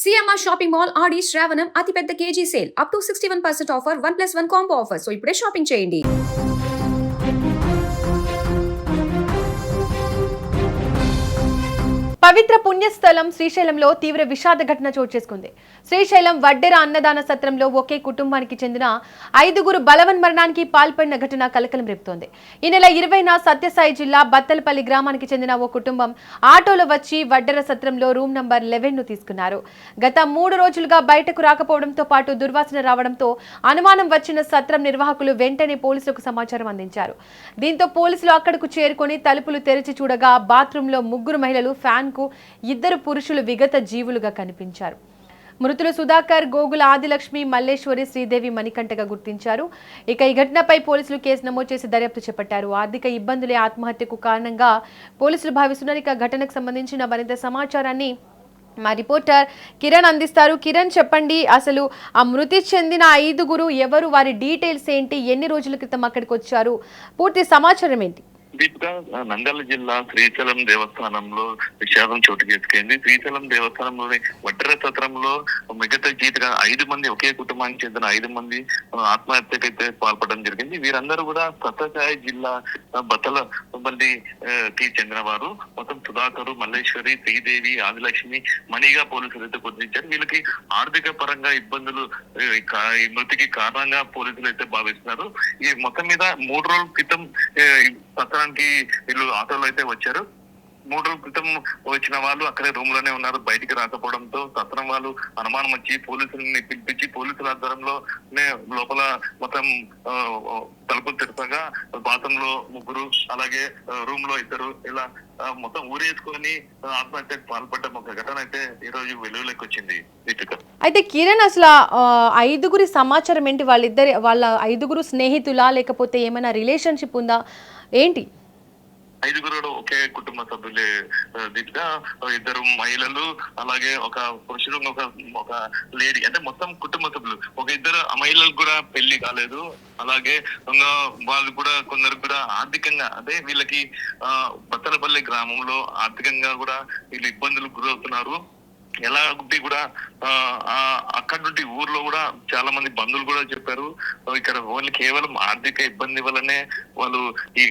CMR shopping mall ఆడి శ్రావణం అతిపెద్ద KG sale up to 61% offer 1+1 combo offer. So ఇప్పుడే shopping చేయండి. పవిత్ర పుణ్యస్థలం శ్రీశైలంలో తీవ్ర విషాద ఘటన చోటు చేసుకుంది. శ్రీశైలం వడ్డెర అన్నదాన సత్రంలో ఒకే కుటుంబానికి చెందిన 5గురు బలవన్మరణానికి పాల్పడిన ఘటన కలకలం రేపుతోంది. ఈ నెల 20న సత్యసాయి జిల్లా బత్తలపల్లి గ్రామానికి చెందిన ఓ కుటుంబం ఆటోలో వచ్చి వడ్డెర సత్రంలో రూమ్ నంబర్ 11ను తీసుకున్నారు. గత 3 రోజులుగా బయటకు రాకపోవడంతో పాటు దుర్వాసన రావడంతో అనుమానం వచ్చిన సత్రం నిర్వాహకులు వెంటనే పోలీసులకు సమాచారం అందించారు. దీంతో పోలీసులు అక్కడకు చేరుకొని తలుపులు తెరిచి చూడగా బాత్రూంలో 3 మహిళలు, ఫ్యాన్ కు 2 పురుషులు విగత జీవులుగా కనిపించారు. మృతులు సుధాకర్, గోగుల ఆదిలక్ష్మి, మల్లేశ్వరి, శ్రీదేవి మణికంఠగా గుర్తించారు. ఇక ఈ ఘటనపై పోలీసులు కేసు నమోదు చేసి దర్యాప్తు చేపట్టారు. ఆర్థిక ఇబ్బందులే ఆత్మహత్యకు కారణంగా పోలీసులు భావిస్తున్నారు. ఇక ఘటనకు సంబంధించిన మరింత సమాచారాన్ని మా రిపోర్టర్ కిరణ్ అందిస్తారు. కిరణ్, చెప్పండి, అసలు ఆ మృతి చెందిన 5గురు ఎవరు, వారి డీటెయిల్స్ ఏంటి, ఎన్ని రోజుల క్రితం అక్కడికి వచ్చారు, పూర్తి సమాచారం ఏంటి? దీపిక, నంద్యాల జిల్లా శ్రీశైలం దేవస్థానంలో విషాదం చోటు చేసుకుంది. శ్రీశైలం దేవస్థానంలోని వడ్డెర సత్రంలో మిగతా జీతగా 5 మంది, ఒకే కుటుంబానికి చెందిన 5 మంది ఆత్మహత్యకైతే పాల్పడడం జరిగింది. వీరందరూ కూడా సత్యసాయి జిల్లా బత్తలపల్లికి చెందిన వారు. మొత్తం సుధాకరు, మల్లేశ్వరి, శ్రీదేవి, ఆదిలక్ష్మి, మణిగా పోలీసులు అయితే గుర్తించారు. వీళ్ళకి ఆర్థిక పరంగా ఇబ్బందులు ఈ మృతికి కారణంగా పోలీసులు అయితే భావిస్తున్నారు. ఈ మొత్తం మీద 3 రోజుల క్రితం సత్రానికి వీళ్ళు ఆటోలో అయితే వచ్చారు. 3 రోజుల క్రితం వచ్చిన వాళ్ళు అక్కడే రూమ్ లోనే ఉన్నారు. బయటికి రాకపోవడంతో సత్రం వాళ్ళు అనుమానం వచ్చి పోలీసులని పిలిపించి పోలీసుల ఆధ్వర్యంలో లోపల మొత్తం తలుపులు తెరపగా బాత్రూంలో 3, అలాగే రూమ్ లో 2 ఇలా మొత్తం ఊరేసుకొని ఆత్మహత్యకు పాల్పడ్డ ఒక ఘటన అయితే ఈ రోజు వెలుగులోకి వచ్చింది. అయితే కిరణ్, అసలు 5గురి సమాచారం ఏంటి? వాళ్ళ 5గురు స్నేహితులా, లేకపోతే ఏమైనా రిలేషన్షిప్ ఉందా, ఏంటి? 5గురు ఒకే కుటుంబ సభ్యులే దీపిగా. 2 మహిళలు, అలాగే ఒక పురుషుడు, ఒక లేడీ, అంటే మొత్తం కుటుంబ సభ్యులు. ఒక 2 మహిళలకు కూడా పెళ్లి కాలేదు. అలాగే వాళ్ళు కూడా కొందరు కూడా ఆర్థికంగా, అదే వీళ్ళకి బత్తలపల్లి గ్రామంలో ఆర్థికంగా కూడా వీళ్ళు ఇబ్బందులకు గురవుతున్నారు. ఎలా కూడా అక్కడి నుండి ఊర్లో కూడా చాలా మంది బంధువులు కూడా చెప్పారు, ఇక్కడ ఓన్లీ కేవలం ఆర్థిక ఇబ్బంది వల్లనే వాళ్ళు ఈ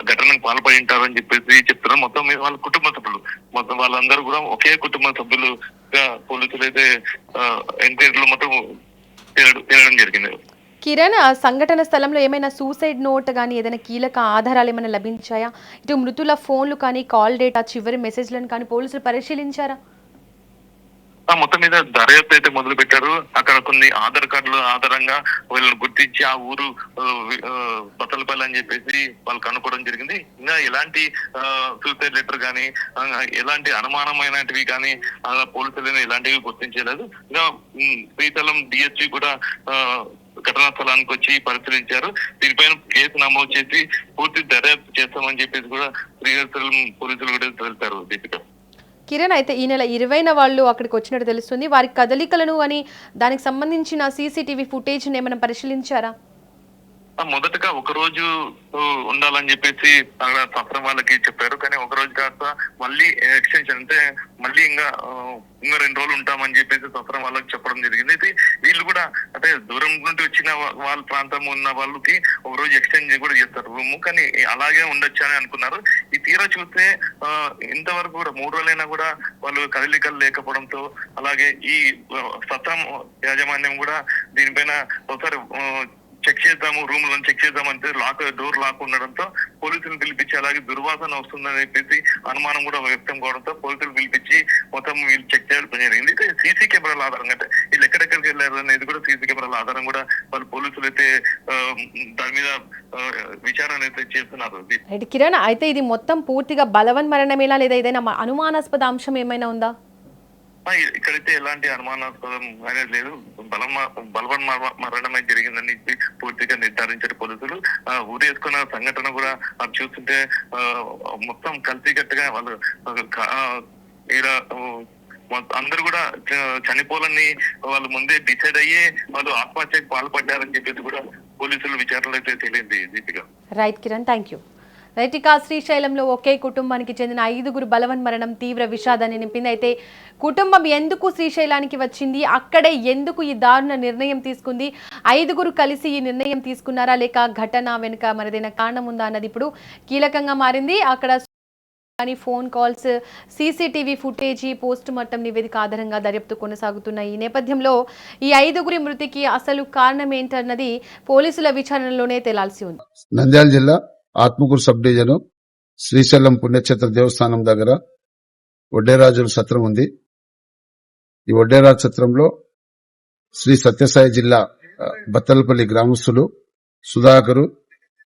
ఘటనకు పాల్పడి ఉంటారు అని చెప్పేసి చెప్తున్నారు. మొత్తం వాళ్ళ కుటుంబ సభ్యులు, మొత్తం వాళ్ళందరూ కూడా ఒకే కుటుంబ సభ్యులుగా పోలీసులు అయితే ఎంక్వైరీలో మొత్తం తేలడం జరిగింది. కిరణ్, సంఘటన స్థలంలో ఏమైనా సూసైడ్ నోట్ కానీ ఏదైనా కీలక ఆధారాలు ఏమైనా లభించాయా? ఇటు మృతుల ఫోన్లు కానీ, కాల్ డేటా, చివరి మెసేజ్లను కానీ పోలీసులు పరిశీలించారా? మొత్తం మీద దర్యాప్తు అయితే మొదలు పెట్టారు. అక్కడ కొన్ని ఆధార్ కార్డుల ఆధారంగా వీళ్ళని గుర్తించి ఆ ఊరు బత్తలపల్లి అని చెప్పేసి వాళ్ళు కనుక్కోవడం జరిగింది. ఇంకా ఎలాంటి సూసైడ్ లెటర్ కానీ, ఎలాంటి అనుమానమైనటివి కానీ పోలీసులు ఎలాంటివి గుర్తించలేదు. ఇంకా శ్రీశైలం డిఎస్పీ కూడా ఘటనా స్థలానికి వచ్చి పరిశీలించారు. దీనిపైన కేసు నమోదు చేసి పూర్తి దర్యాప్తు చేస్తామని చెప్పేసి కూడా శ్రీశైలం పోలీసులు కూడా తెలిపారు. దీపిక, కిరణ్, అయితే ఈ నెల 20న వాళ్ళు అక్కడికి వచ్చినట్టు తెలుస్తుంది. వారి కదలికలను అని దానికి సంబంధించిన సీసీటీవీ ఫుటేజ్ ఏమైనా పరిశీలించారా? మొదటగా 1 రోజు ఉండాలని చెప్పేసి అక్కడ సత్రం వాళ్ళకి చెప్పారు. కానీ 1 రోజు కాస్త మళ్ళీ ఎక్స్టెన్షన్, అంటే మళ్ళీ ఇంకా 2 రోజులు ఉంటామని చెప్పేసి సత్రం వాళ్ళకి చెప్పడం జరిగింది. అయితే వీళ్ళు కూడా, అంటే దూరం నుండి వచ్చిన వాళ్ళ ప్రాంతం ఉన్న వాళ్ళకి 1 రోజు ఎక్స్టెండ్ కూడా చేస్తారు రూమ్. కానీ అలాగే ఉండొచ్చు అని అనుకున్నారు. ఈ తీరా చూస్తే ఇంతవరకు కూడా 3 రోజులైనా కూడా వాళ్ళు కదలికలు లేకపోవడంతో, అలాగే ఈ సత్రం యాజమాన్యం కూడా దీనిపైన ఒకసారి చెక్ చేద్దాము, రూమ్ లో చెక్ చేద్దామంటే డోర్ లాక్ ఉండడంతో పోలీసులు పిలిపించి, అలాగే దుర్వాసన వస్తుందని చెప్పేసి అనుమానం కూడా వ్యక్తం కావడంతో పోలీసులు పిలిపించి మొత్తం వీళ్ళు చెక్ చేయడం జరిగింది. సీసీ కెమెరాల ఆధారంగా, అంటే వీళ్ళు ఎక్కడెక్కడికి వెళ్ళారు అనేది కూడా సీసీ కెమెరాల ఆధారం కూడా వాళ్ళు పోలీసులు అయితే దాని మీద విచారణ అయితే చేస్తున్నారు. కిరణ్, అయితే ఇది మొత్తం పూర్తిగా బలవన్మరణమేలా, లేదా ఏదైనా అనుమానాస్పద అంశం ఏమైనా ఉందా? ఇక్కడైతే ఎలాంటి అనుమానాస్పదం అనేది లేదు. బలవన్ మరణమే జరిగిందని పూర్తిగా నిర్ధారించారు పోలీసులు. ఊరేసుకున్న సంఘటన కూడా చూస్తుంటే మొత్తం కలిసికట్టుగా వాళ్ళు ఇలా అందరూ కూడా చనిపోవాలని వాళ్ళు ముందే డిసైడ్ అయ్యే వాళ్ళు ఆత్మహత్యకు పాల్పడ్డారని చెప్పేసి కూడా పోలీసులు విచారణలో అయితే తెలియదు. Deepika, right Kiran, thank you. Right, ఇక శ్రీశైలంలో ఒకే కుటుంబానికి చెందిన 5గురు బలవన్మరణం తీవ్ర విషాదాన్ని నింపింది. అయితే కుటుంబం ఎందుకు శ్రీశైలానికి వచ్చింది, అక్కడే ఎందుకు ఈ దారుణ నిర్ణయం తీసుకుంది, 5గురు కలిసి ఈ నిర్ణయం తీసుకున్నారా లేక ఘటన వెనుక మరిదైన కారణం ఉందా అన్నది ఇప్పుడు కీలకంగా మారింది. అక్కడ కానీ phone calls, CCTV footage, post mortem నివేదిక ఆధారంగా దర్యాప్తు కొనసాగుతున్న ఈ నేపథ్యంలో ఈ 5గురి మృతికి అసలు కారణం ఏంటన్నది పోలీసుల విచారణలోనే తేలాల్సి ఉంది. నంద్యాల జిల్లా ఆత్మకూరు సబ్ డివిజన్ శ్రీశైలం పుణ్యక్షేత్ర దేవస్థానం దగ్గర వడ్డేరాజుల సత్రం ఉంది. ఈ వడ్డేరాజు సత్రంలో శ్రీ సత్యసాయి జిల్లా బత్తలపల్లి గ్రామస్తులు సుధాకరు,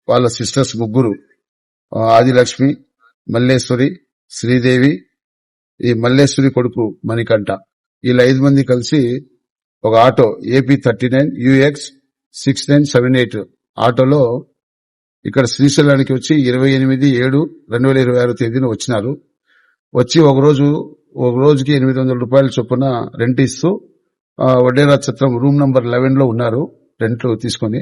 వాళ్ళ సిస్టర్స్ ముగ్గురు, ఆదిలక్ష్మి, మల్లేశ్వరి, శ్రీదేవి, ఈ మల్లేశ్వరి కొడుకు మణికంఠ, వీళ్ళ 5 మంది కలిసి ఒక ఆటో AP 39 UX 6978 ఆటోలో ఇక్కడ శ్రీశైలానికి వచ్చి 28/7/2026 తేదీన వచ్చినారు. వచ్చి ఒక రోజుకి 800 రూపాయల చొప్పున రెంట్ ఇస్తూ వడ్డేరాజ్ ఛత్రం రూమ్ నంబర్ 11 లో ఉన్నారు రెంట్ తీసుకుని.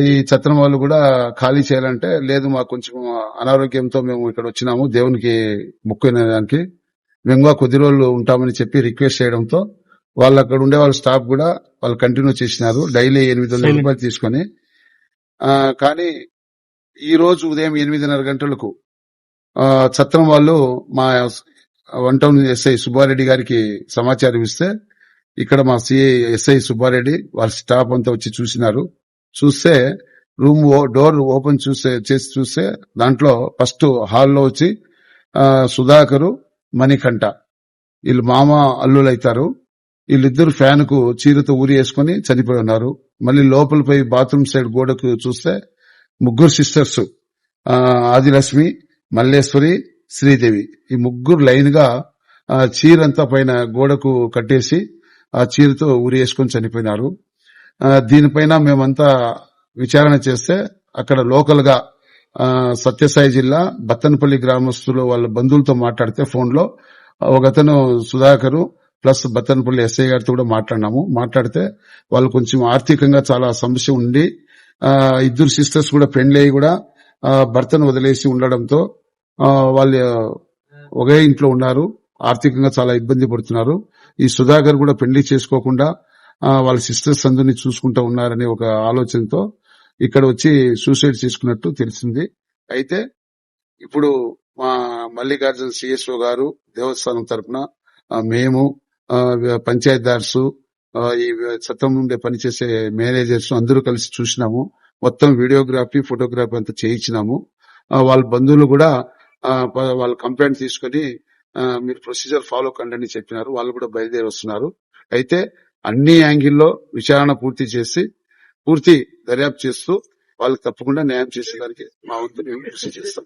ఈ ఛత్రం వాళ్ళు కూడా ఖాళీ చేయాలంటే లేదు, మాకు కొంచెం అనారోగ్యంతో మేము ఇక్కడ వచ్చినాము దేవునికి మొక్కునేదానికి, మేము కొద్ది రోజులు ఉంటామని చెప్పి రిక్వెస్ట్ చేయడంతో వాళ్ళు అక్కడ ఉండే వాళ్ళ స్టాఫ్ కూడా వాళ్ళు కంటిన్యూ చేసినారు డైలీ 800 రూపాయలు తీసుకొని. కానీ ఈ రోజు ఉదయం 8:30 గంటలకు ఛత్రం వాళ్ళు మా 1 టౌన్ ఎస్ఐ సుబ్బారెడ్డి గారికి సమాచారం ఇస్తే ఇక్కడ మా సిఐ ఎస్ఐ సుబ్బారెడ్డి వాళ్ళ స్టాఫ్ అంతా వచ్చి చూసినారు. చూస్తే రూమ్ డోర్ ఓపెన్ చేసి చూస్తే దాంట్లో ఫస్ట్ హాల్లో వచ్చి సుధాకరు, మణికంఠ వీళ్ళు మామ అల్లులు అవుతారు. వీళ్ళిద్దరు ఫ్యాన్ కు చీరతో ఊరి వేసుకుని చనిపోయి ఉన్నారు. మళ్ళీ లోపలిపై బాత్రూమ్ సైడ్ గోడకు చూస్తే ముగ్గురు సిస్టర్స్ ఆదిలక్ష్మి, మల్లేశ్వరి, శ్రీదేవి, ఈ ముగ్గురు లైన్ గా చీరంతా పైన గోడకు కట్టేసి ఆ చీరతో ఊరి వేసుకుని చనిపోయినారు. దీనిపైన మేమంతా విచారణ చేస్తే అక్కడ లోకల్ గా సత్యసాయి జిల్లా బత్తనపల్లి గ్రామస్తులు వాళ్ళ బంధువులతో మాట్లాడితే ఫోన్ లో ఒకతను సుధాకరు ప్లస్ బత్తనపల్లి ఎస్ఐ గారితో కూడా మాట్లాడితే వాళ్ళు కొంచెం ఆర్థికంగా చాలా సమస్య ఉండి ఇద్దరు సిస్టర్స్ కూడా పెండ్లి అయ్యి కూడా భర్తను వదిలేసి ఉండడంతో వాళ్ళు ఒకే ఇంట్లో ఉన్నారు, ఆర్థికంగా చాలా ఇబ్బంది పడుతున్నారు. ఈ సుధాకర్ కూడా పెళ్లి చేసుకోకుండా వాళ్ళ సిస్టర్స్ అందరినీ చూసుకుంటూ ఉన్నారనే ఒక ఆలోచనతో ఇక్కడ వచ్చి సూసైడ్ చేసుకున్నట్టు తెలిసింది. అయితే ఇప్పుడు మా మల్లికార్జున CSO గారు దేవస్థానం తరఫున మేము పంచాయతీదార్స్, ఈ చట్టం నుండి పనిచేసే మేనేజర్స్ అందరూ కలిసి చూసినాము. మొత్తం వీడియోగ్రఫీ, ఫోటోగ్రఫీ అంతా చేయించినాము. వాళ్ళ బంధువులు కూడా వాళ్ళ కంప్లైంట్ తీసుకుని మీరు ప్రొసీజర్ ఫాలో కండి అని చెప్పినారు. వాళ్ళు కూడా బయలుదేరి వస్తున్నారు. అయితే అన్ని యాంగిల్లో విచారణ పూర్తి దర్యాప్తు చేస్తూ వాళ్ళకి తప్పకుండా న్యాయం చేసేదానికి మా వంతు మేము కృషి చేస్తాం.